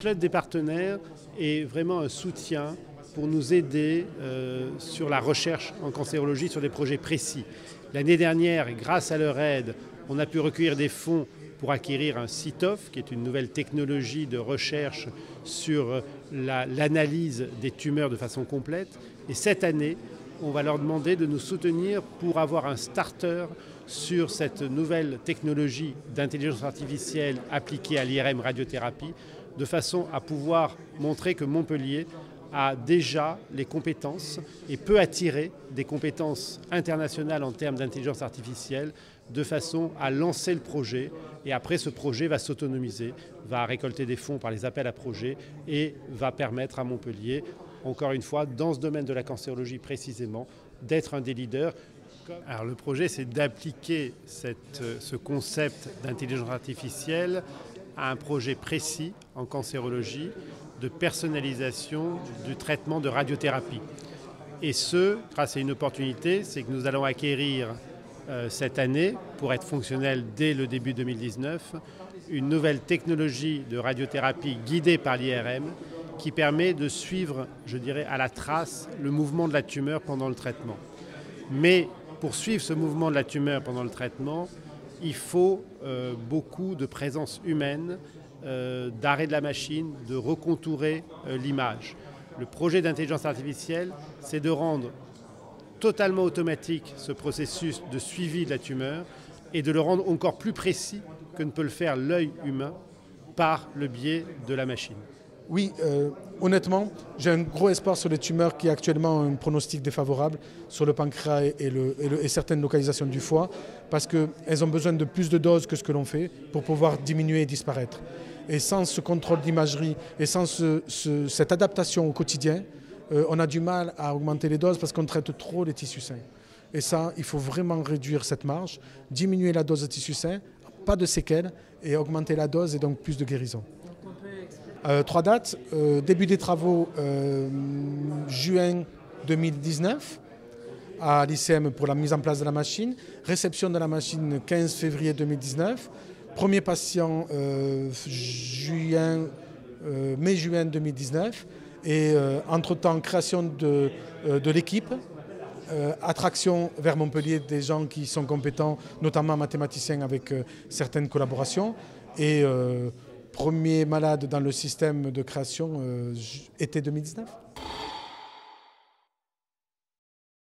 L'aide des partenaires est vraiment un soutien pour nous aider sur la recherche en cancérologie sur des projets précis. L'année dernière, grâce à leur aide, on a pu recueillir des fonds pour acquérir un CITOF, qui est une nouvelle technologie de recherche sur l'analyse des tumeurs de façon complète. Et cette année, on va leur demander de nous soutenir pour avoir un starter sur cette nouvelle technologie d'intelligence artificielle appliquée à l'IRM radiothérapie, de façon à pouvoir montrer que Montpellier a déjà les compétences et peut attirer des compétences internationales en termes d'intelligence artificielle, de façon à lancer le projet. Et après, ce projet va s'autonomiser, va récolter des fonds par les appels à projets et va permettre à Montpellier, encore une fois, dans ce domaine de la cancérologie précisément, d'être un des leaders. Alors le projet, c'est d'appliquer ce concept d'intelligence artificielle à un projet précis en cancérologie de personnalisation du traitement de radiothérapie. Et ce, grâce à une opportunité, c'est que nous allons acquérir cette année, pour être fonctionnel dès le début 2019, une nouvelle technologie de radiothérapie guidée par l'IRM qui permet de suivre, je dirais, à la trace le mouvement de la tumeur pendant le traitement. Mais pour suivre ce mouvement de la tumeur pendant le traitement, il faut beaucoup de présence humaine, d'arrêt de la machine, de recontourer l'image. Le projet d'intelligence artificielle, c'est de rendre totalement automatique ce processus de suivi de la tumeur et de le rendre encore plus précis que ne peut le faire l'œil humain par le biais de la machine. Oui, honnêtement, j'ai un gros espoir sur les tumeurs qui actuellement ont un pronostic défavorable sur le pancréas et certaines localisations du foie, parce qu'elles ont besoin de plus de doses que ce que l'on fait pour pouvoir diminuer et disparaître. Et sans ce contrôle d'imagerie et sans cette adaptation au quotidien, on a du mal à augmenter les doses parce qu'on traite trop les tissus sains. Et ça, il faut vraiment réduire cette marge, diminuer la dose de tissus sains, pas de séquelles, et augmenter la dose et donc plus de guérison. 3 dates, début des travaux juin 2019 à l'ICM pour la mise en place de la machine, réception de la machine 15 février 2019, premier patient mai-juin 2019 et entre-temps création de l'équipe, attraction vers Montpellier des gens qui sont compétents, notamment mathématiciens avec certaines collaborations et premier malade dans le système de création été 2019.